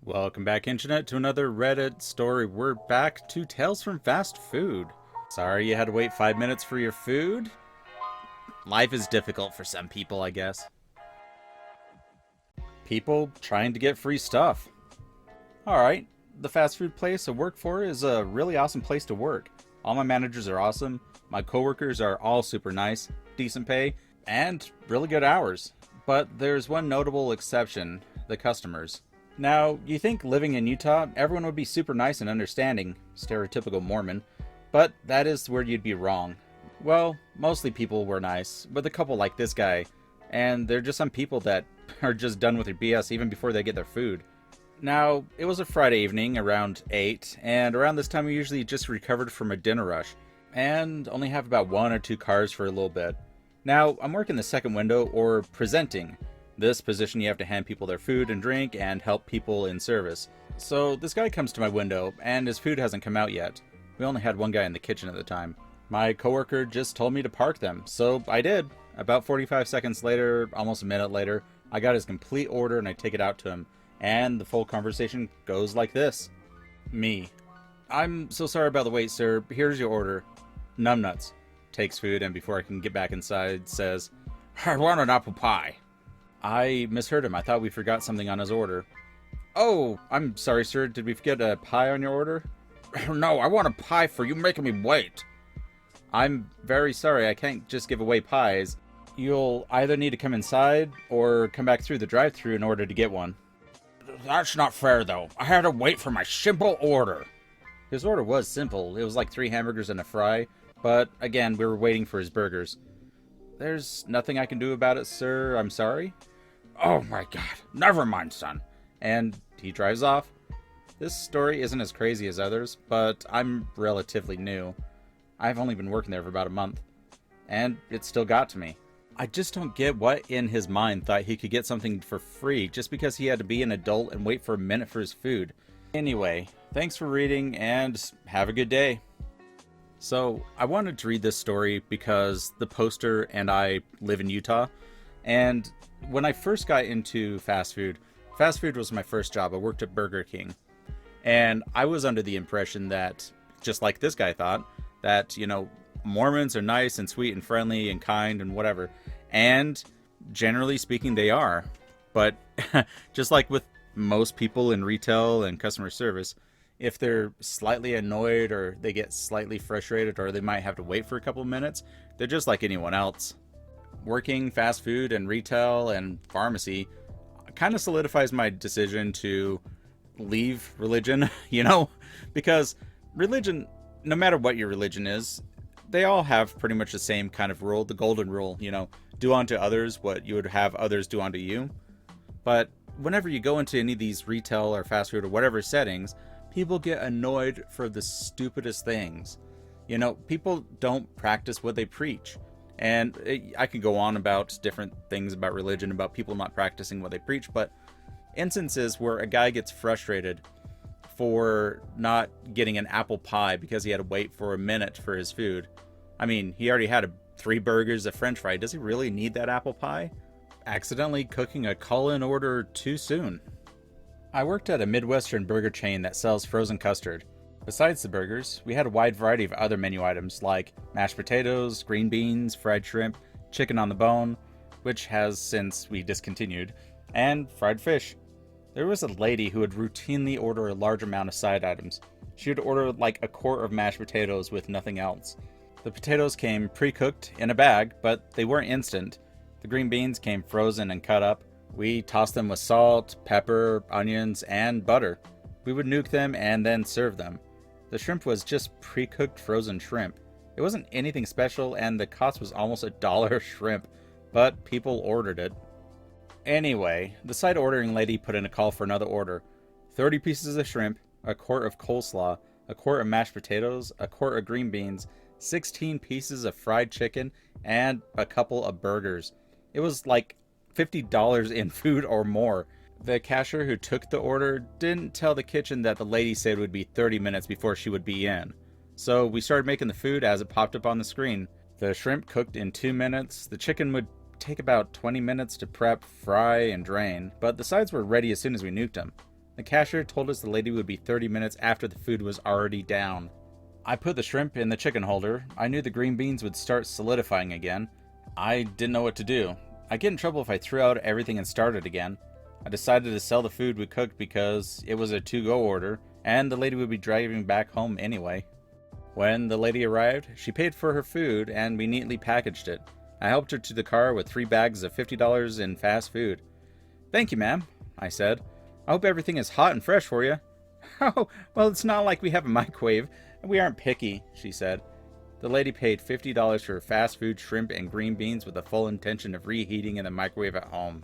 Welcome back, Internet, to another Reddit story. We're back to Tales from Fast Food. Sorry you had to wait 5 minutes for your food? Life is difficult for some people, I guess. People trying to get free stuff. Alright, the fast food place I work for is a really awesome place to work. All my managers are awesome, my coworkers are all super nice, decent pay, and really good hours. But there's one notable exception, the customers. Now, you think living in Utah, everyone would be super nice and understanding, stereotypical Mormon, but that is where you'd be wrong. Well, mostly people were nice, with a couple like this guy, and they're just some people that are just done with their BS even before they get their food. Now, it was a Friday evening around 8, and around this time we usually just recovered from a dinner rush, and only have about one or two cars for a little bit. Now, I'm working the second window, or presenting. This position you have to hand people their food and drink and help people in service. So this guy comes to my window and his food hasn't come out yet. We only had one guy in the kitchen at the time. My coworker just told me to park them, so I did. About 45 seconds later, almost a minute later, I got his complete order and I take it out to him. And the full conversation goes like this. Me. I'm so sorry about the wait, sir. Here's your order. Numbnuts. Takes food and before I can get back inside says, I want an apple pie. I misheard him. I thought we forgot something on his order. Oh, I'm sorry, sir. Did we forget a pie on your order? No, I want a pie for you making me wait. I'm very sorry. I can't just give away pies. You'll either need to come inside or come back through the drive-thru in order to get one. That's not fair, though. I had to wait for my simple order. His order was simple. It was like 3 hamburgers and a fry. But, again, we were waiting for his burgers. There's nothing I can do about it, sir. I'm sorry. Oh my god, never mind, son. And he drives off. This story isn't as crazy as others, but I'm relatively new. I've only been working there for about a month, and it still got to me. I just don't get what in his mind thought he could get something for free just because he had to be an adult and wait for a minute for his food. Anyway, thanks for reading, and have a good day. So, I wanted to read this story because the poster and I live in Utah, and when I first got into fast food was my first job. I worked at Burger King. And I was under the impression that, just like this guy thought, that, Mormons are nice and sweet and friendly and kind and whatever. And generally speaking, they are. But just like with most people in retail and customer service, if they're slightly annoyed or they get slightly frustrated or they might have to wait for a couple of minutes, they're just like anyone else. Working fast food and retail and pharmacy kind of solidifies my decision to leave religion, because religion, no matter what your religion is, they all have pretty much the same kind of rule, the golden rule, do unto others what you would have others do unto you. But whenever you go into any of these retail or fast food or whatever settings, people get annoyed for the stupidest things. People don't practice what they preach. And I could go on about different things about religion, about people not practicing what they preach, but instances where a guy gets frustrated for not getting an apple pie because he had to wait for a minute for his food. I mean, he already had 3 burgers, a french fry. Does he really need that apple pie? Accidentally cooking a call-in order too soon. I worked at a Midwestern burger chain that sells frozen custard. Besides the burgers, we had a wide variety of other menu items like mashed potatoes, green beans, fried shrimp, chicken on the bone, which has since we discontinued, and fried fish. There was a lady who would routinely order a large amount of side items. She would order like a quart of mashed potatoes with nothing else. The potatoes came pre-cooked in a bag, but they weren't instant. The green beans came frozen and cut up. We tossed them with salt, pepper, onions, and butter. We would nuke them and then serve them. The shrimp was just pre-cooked frozen shrimp. It wasn't anything special and the cost was almost $1 a shrimp, but people ordered it. Anyway, the side ordering lady put in a call for another order. 30 pieces of shrimp, a quart of coleslaw, a quart of mashed potatoes, a quart of green beans, 16 pieces of fried chicken, and a couple of burgers. It was like $50 in food or more. The cashier who took the order didn't tell the kitchen that the lady said it would be 30 minutes before she would be in. So we started making the food as it popped up on the screen. The shrimp cooked in 2 minutes. The chicken would take about 20 minutes to prep, fry, and drain, but the sides were ready as soon as we nuked them. The cashier told us the lady would be 30 minutes after the food was already down. I put the shrimp in the chicken holder. I knew the green beans would start solidifying again. I didn't know what to do. I'd get in trouble if I threw out everything and started again. I decided to sell the food we cooked because it was a to-go order, and the lady would be driving back home anyway. When the lady arrived, she paid for her food, and we neatly packaged it. I helped her to the car with 3 bags of $50 in fast food. "Thank you, ma'am," I said. "I hope everything is hot and fresh for you." "Oh, well, it's not like we have a microwave. We aren't picky," she said. The lady paid $50 for fast food, shrimp, and green beans with the full intention of reheating in the microwave at home.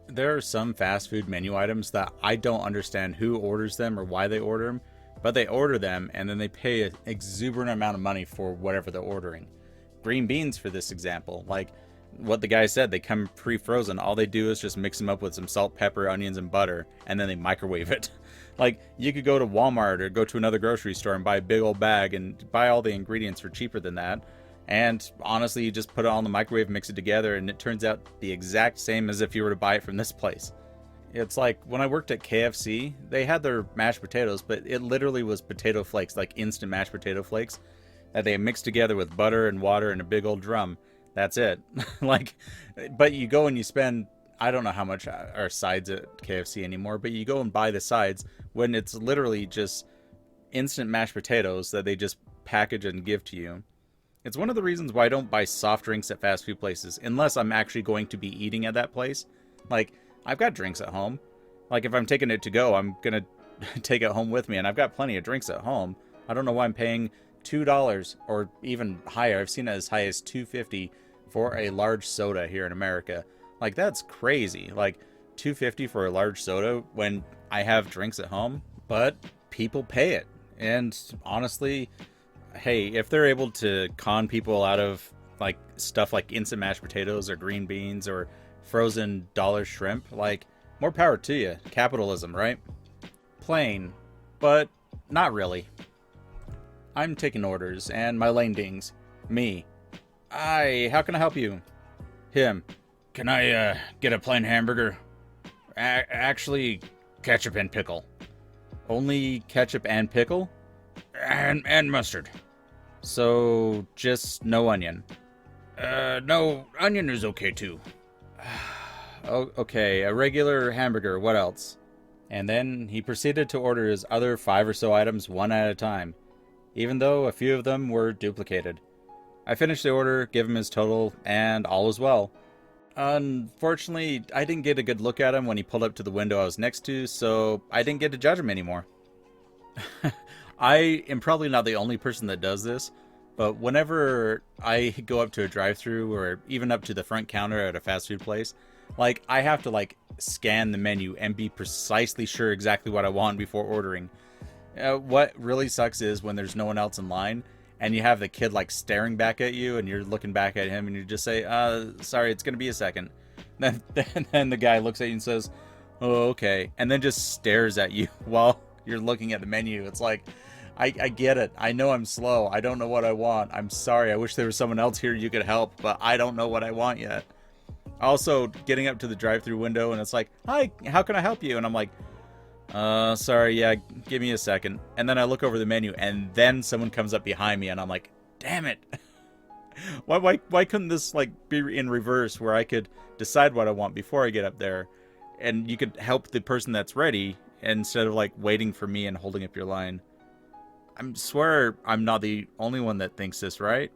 There are some fast food menu items that I don't understand who orders them or why they order them, but they order them and then they pay an exuberant amount of money for whatever they're ordering. Green beans, for this example, like what the guy said, they come pre-frozen. All they do is just mix them up with some salt, pepper, onions, and butter, and then they microwave it. Like, you could go to Walmart or go to another grocery store and buy a big old bag and buy all the ingredients for cheaper than that. And honestly, you just put it all in the microwave, mix it together, and it turns out the exact same as if you were to buy it from this place. It's like when I worked at KFC, they had their mashed potatoes, but it literally was potato flakes, like instant mashed potato flakes, that they mixed together with butter and water in a big old drum. That's it. But you go and you spend, I don't know how much are sides at KFC anymore, but you go and buy the sides when it's literally just instant mashed potatoes that they just package and give to you. It's one of the reasons why I don't buy soft drinks at fast food places, unless I'm actually going to be eating at that place. Like, I've got drinks at home. Like, if I'm taking it to go, I'm going to take it home with me, and I've got plenty of drinks at home. I don't know why I'm paying $2 or even higher. I've seen it as high as $2.50 for a large soda here in America. Like, that's crazy. Like, $2.50 for a large soda when I have drinks at home, but people pay it. And honestly, hey, if they're able to con people out of like stuff like instant mashed potatoes or green beans or frozen dollar shrimp, like, more power to you. Capitalism, right? Plain, but not really. I'm taking orders, and my lane dings. Me. "Hi, how can I help you?" Him. "Can I get a plain hamburger?" Actually, ketchup and pickle." "Only ketchup and pickle?" And mustard." "So, just no onion?" No, onion is okay too." "Oh, okay, a regular hamburger, what else?" And then he proceeded to order his other 5 or so items one at a time, even though a few of them were duplicated. I finished the order, gave him his total, and all was well. Unfortunately, I didn't get a good look at him when he pulled up to the window I was next to, so I didn't get to judge him anymore. I am probably not the only person that does this, but whenever I go up to a drive-thru or even up to the front counter at a fast food place, like, I have to like scan the menu and be precisely sure exactly what I want before ordering. What really sucks is when there's no one else in line and you have the kid like staring back at you and you're looking back at him and you just say, sorry, it's gonna be a second. Then the guy looks at you and says, "Oh, okay," and then just stares at you while you're looking at the menu. It's like, I get it. I know I'm slow. I don't know what I want. I'm sorry. I wish there was someone else here you could help, but I don't know what I want yet. Also, getting up to the drive-thru window and it's like, "Hi, how can I help you?" And I'm like, sorry, yeah, give me a second." And then I look over the menu and then someone comes up behind me and I'm like, damn it. Why couldn't this like be in reverse where I could decide what I want before I get up there and you could help the person that's ready instead of like waiting for me and holding up your line? I swear I'm not the only one that thinks this, right?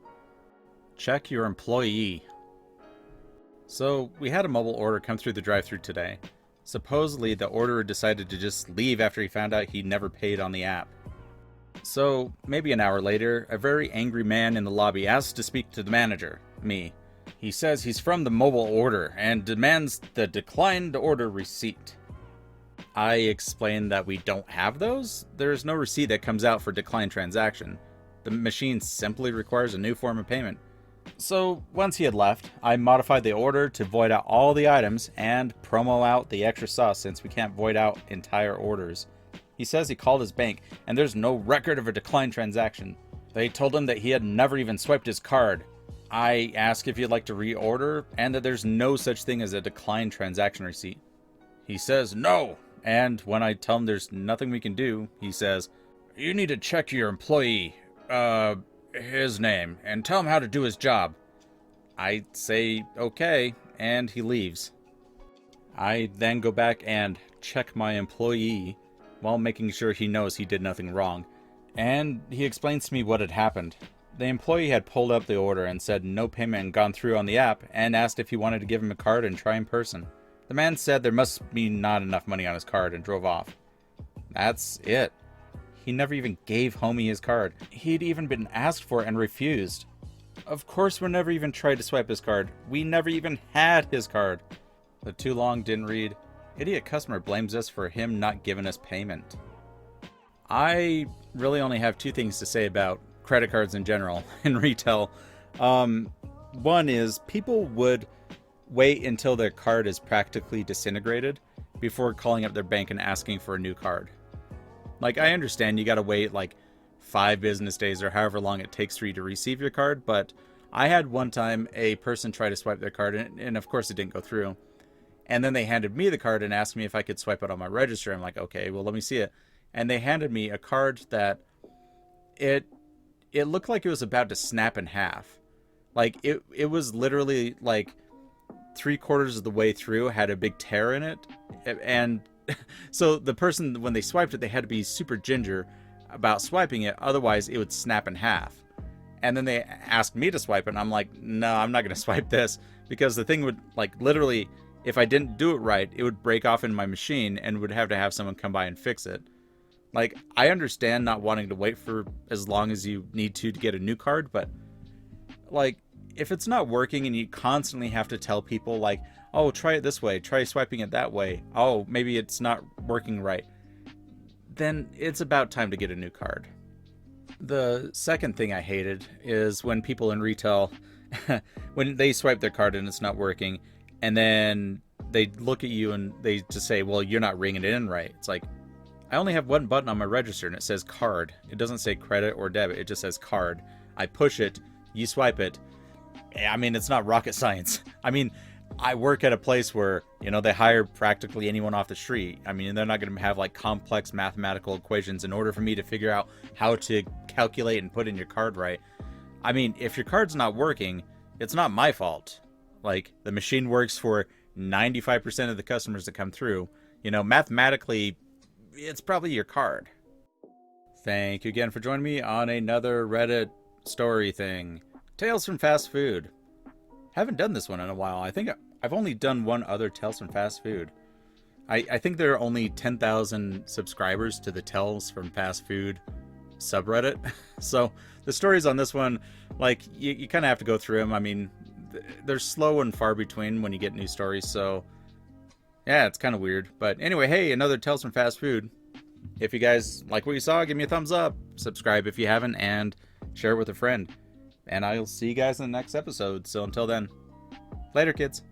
Check your employee. So we had a mobile order come through the drive-thru today. Supposedly the orderer decided to just leave after he found out he never paid on the app. So maybe an hour later, a very angry man in the lobby asks to speak to the manager, me. He says he's from the mobile order and demands the declined order receipt. I explained that we don't have those. There's no receipt that comes out for declined transaction. The machine simply requires a new form of payment. So once he had left, I modified the order to void out all the items and promo out the extra sauce since we can't void out entire orders. He says he called his bank and there's no record of a declined transaction. They told him that he had never even swiped his card. I asked if he'd like to reorder and that there's no such thing as a declined transaction receipt. He says, "No, And when I tell him there's nothing we can do, he says, "You need to check your employee, his name, and tell him how to do his job." I say, okay, and he leaves. I then go back and check my employee while making sure he knows he did nothing wrong. And he explains to me what had happened. The employee had pulled up the order and said no payment had gone through on the app and asked if he wanted to give him a card and try in person. The man said there must be not enough money on his card and drove off. That's it. He never even gave homie his card. He'd even been asked for it and refused. Of course, we never even tried to swipe his card. We never even had his card. The too long didn't read. Idiot customer blames us for him not giving us payment. I really only have two things to say about credit cards in general in retail. One is people would wait until their card is practically disintegrated before calling up their bank and asking for a new card. Like, I understand you gotta wait like 5 business days or however long it takes for you to receive your card, but I had one time a person try to swipe their card and of course it didn't go through. And then they handed me the card and asked me if I could swipe it on my register. I'm like, okay, well, let me see it. And they handed me a card that it looked like it was about to snap in half. Like it was literally like 3/4 of the way through, had a big tear in it. And so the person, when they swiped it, they had to be super ginger about swiping it. Otherwise it would snap in half. And then they asked me to swipe it. And I'm like, no, I'm not going to swipe this, because the thing would, like, literally, if I didn't do it right, it would break off in my machine and would have to have someone come by and fix it. Like, I understand not wanting to wait for as long as you need to get a new card, but, like, if it's not working and you constantly have to tell people, like, oh, try it this way, try swiping it that way, oh, maybe it's not working right, then it's about time to get a new card. The second thing I hated is when people in retail, when they swipe their card and it's not working, and then they look at you and they just say, well, you're not ringing it in right. It's like, I only have one button on my register and it says card. It doesn't say credit or debit. It just says card. I push it, you swipe it. I mean, it's not rocket science. I mean, I work at a place where, you know, they hire practically anyone off the street. I mean, they're not going to have like complex mathematical equations in order for me to figure out how to calculate and put in your card right. I mean, if your card's not working, it's not my fault. Like, the machine works for 95% of the customers that come through. You know, mathematically, it's probably your card. Thank you again for joining me on another Reddit story thing. Tales from Fast Food. Haven't done this one in a while. I think I've only done one other Tales from Fast Food. I think there are only 10,000 subscribers to the Tales from Fast Food subreddit. So the stories on this one, like, you kind of have to go through them. I mean, they're slow and far between when you get new stories. So yeah, it's kind of weird. But anyway, hey, another Tales from Fast Food. If you guys like what you saw, give me a thumbs up. Subscribe if you haven't, and share it with a friend. And I'll see you guys in the next episode. So until then, later, kids.